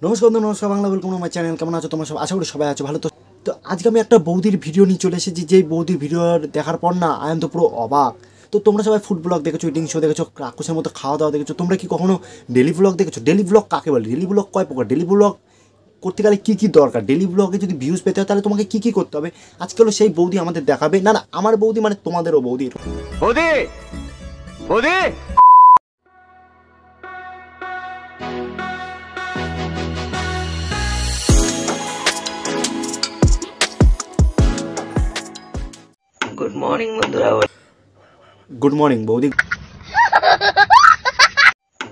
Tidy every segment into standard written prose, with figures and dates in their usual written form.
নমস্কার বন্ধু, নমস্কার Bangla, welcome to my channel. কেমন আছো তোমরা সব? আশা করি সবাই আছো ভালো। তো আজকে আমি একটা বৌদির ভিডিও নিয়ে চলে এসেছি, যেই বৌদির ভিডিও দেখার পর না আমি তো পুরো অবাক। তো তোমরা সবাই ফুড ব্লগ দেখেছো, ইটিং শো দেখেছো, রাক্ষসের মতো খাওয়া দাওয়া দেখেছো, তোমরা কি কখনো ডেলি ব্লগ দেখেছো? ডেলি ব্লগ কাকে বলে? ডেলি ব্লগ কয় প্রকার? ডেলি ব্লগ করতে গেলে কী কী দরকার? ডেলি ব্লগে যদি ভিউজ পেতে হয় তাহলে তোমাকে কী কী করতে হবে? আজকে হলো সেই বৌদি আমাদের দেখাবে। না না, আমার বৌদি মানে তোমাদেরও বৌদি। বৌদি বৌদি গুড মর্নিং বন্ধুরা। গুড মর্নিং বৌদি।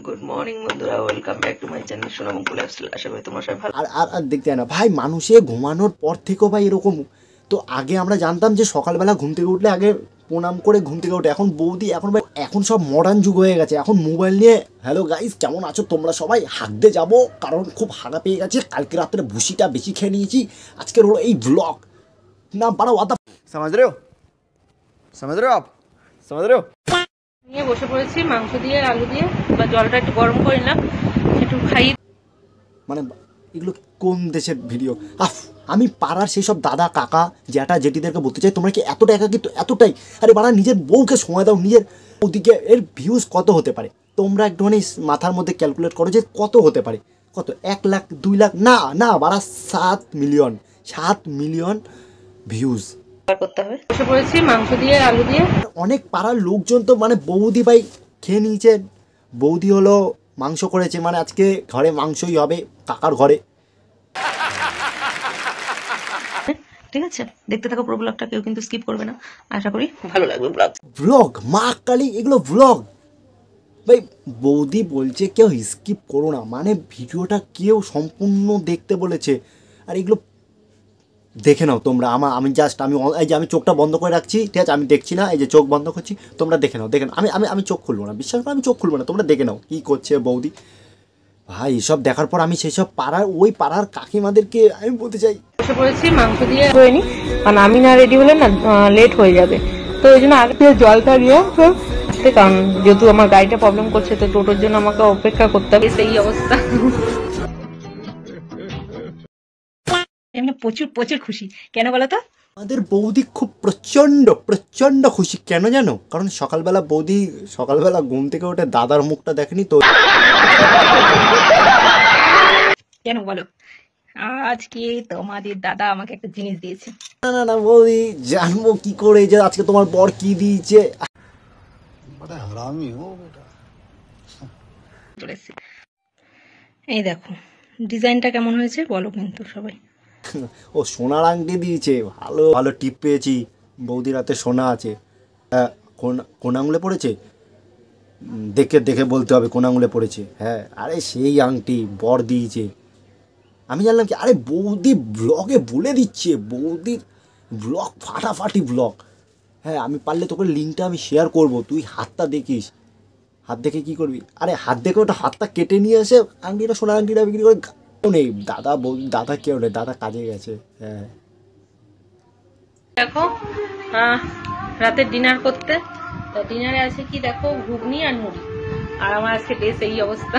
গুড মর্নিং বন্ধুরা, welcome back to my channel Sonamukul lifestyle. আশা করি তোমার সবাই ভালো। আর দেখতে না ভাই, মানুষে ঘুমানোর পর থেকেও ভাই এরকম। তো আগে আমরা জানতাম যে সকালবেলা ঘুম থেকে উঠলে আগে প্রণাম করে ঘুম থেকে ওঠে। এখন বৌদি, এখন সব মডার্ন যুগ হয়ে গেছে। এখন মোবাইল নিয়ে হ্যালো গাইস কেমন আছো তোমরা সবাই, হাঁকতে যাবো কারণ খুব হাগা পেয়ে গেছে, কালকে রাত্রে ভুসিটা বেশি খেয়ে নিয়েছি, আজকের হলো এই ব্লগ না বাড়াও আদা। समझ रहे हो आप समझ रहे हो? নিয়ে বসে পড়েছি মাংস দিয়ে আলু দিয়ে, বা জলটা একটু গরম করে নিলাম, একটু খাই। মানে এগুলো কোন দেশের ভিডিও? আমি পাড়ার সেই সব দাদা কাকা জ্যাঠা জেঠিদেরকে বলতে চাই, তোমরা কি এতটা একাকিত্ব? এতটাই? আরে বাড়া, নিজের বউকে সময় দাও। নিজের ওদিকে এর ভিউজ কত হতে পারে? তোমরা একটুখানি মাথার মধ্যে ক্যালকুলেট করো যে কত হতে পারে। কত? 1 লাখ 2 লাখ? না না বাড়া, 7 মিলিয়ন ভিউজ করতে হবে। বসে পড়েছি মাংস দিয়ে আলু দিয়ে। অনেক পাড়ার লোকজন তো মানে বৌদি ভাই খেয়ে নিয়েছে। বৌদি হলো মাংস করেছে, মানে আজকে ঘরে মাংসই হবে কাকার ঘরে। ঠিক আছে, দেখতে থাকো পুরো ব্লগটা, কেউ কিন্তু স্কিপ করবে না। আশা করি ভালো লাগবে ব্লগ। ব্লগ মা কালী, এগুলো ব্লগ ভাই। বৌদি বলছে কেউ স্কিপ করো না, মানে ভিডিওটা কেউ সম্পূর্ণ দেখতে বলেছে। আর এগুলো দেখে নাও তোমরা। আমি এই যে আমি চোখটা বন্ধ করে রাখছি, ঠিক আছে? আমি দেখছি না, এই যে চোখ বন্ধ করছি, তোমরা দেখে নাও। আমি চোখ খুলবো না, বিশ্বাস করো আমি চোখ খুলবো না, তোমরা দেখে নাও কী করছে বৌদি ভাই। এসব দেখার পর আমি সেই সব পাড়ার কাকিমাদেরকে আমি বলতে চাই, বসে পড়েছি মাংস দিয়ে হয়নি, কারণ আমি না রেডি হলে না লেট হয়ে যাবে। তো ওই জন্য আগে থেকে জলটা দিয়ে, কারণ যেহেতু আমার গাড়িটা প্রবলেম করছে, তো টোটোর জন্য আমাকে অপেক্ষা করতে হবে। সেই অবস্থা। এমনি প্রচুর প্রচুর খুশি। কেন বলো তো? আমাদের বৌদি খুব প্রচণ্ড খুশি। কেন জানো? কারণ সকালবেলা ঘুম থেকে উঠে দাদার মুখটা দেখেনি তো। কেন বলো? আজকে তোমাদের দাদা আমাকে একটা জিনিস দিয়েছে। না বৌদি, জানবো কি করে যে আজকে তোমার বর কি দিয়েছে? চলে এসেছে। এই দেখো ডিজাইনটা কেমন হয়েছে বলো কিন্তু সবাই। ও সোনার আংটি দিয়েছে, ভালো ভালো টিপ পেয়েছি। বৌদির হাতে সোনা আছে। কোন আঙুলে পড়েছে? দেখে বলতে হবে কোন আঙুলে পড়েছে। হ্যাঁ, আরে সেই আংটি বর দিয়েছে। আমি জানলাম কি? আরে বৌদি ব্লগে বলে দিচ্ছে, বৌদির ব্লগ ফাটাফাটি ব্লগ। হ্যাঁ, আমি পারলে তোকে লিঙ্কটা আমি শেয়ার করবো, তুই হাতটা দেখিস। হাত দেখে কি করবি? আরে হাত দেখে ওটা হাতটা কেটে নিয়ে এসে আংটিটা, সোনার আংটিটা বিক্রি করে। নেই দাদা কেউ নেই, দাদা কাজে গেছে। হ্যাঁ, দেখো রাতের ডিনার করতে, ডিনারে আছে কি দেখো, ঘুগনি আর মুড়ি। আর আমার আজকে ড্রেস এই অবস্থা।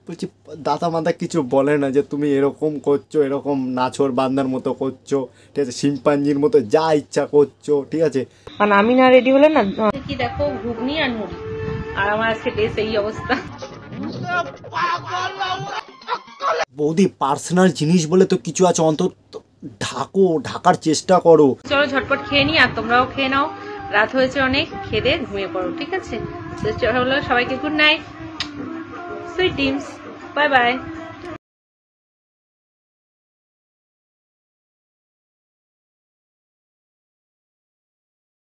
বলছি দাদা কিছু বলে না যে তুমি এরকম করছো, এরকম নাছোর বান্দার মতো করছো, ঠিক আছে? শিম্পাঞ্জির মতো যা ইচ্ছা করছো, ঠিক আছে? কারণ আমি না রেডি হলে না কি দেখো, ঘুগনি আর মুড়ি। আর আমার আজকে ড্রেস এই অবস্থা। বৌদি পার্সোনাল জিনিস বলে তো কিছু আছে, অন্তত ঢাকার চেষ্টা করো। চলো ঝটপট খেয়ে নি, আর তোমরাও খেয়ে নাও। রাত হয়েছে অনেক, খেয়ে ঘুমিয়ে পড়ো, ঠিক আছে? সবাইকে good night, sweet dreams, bye bye.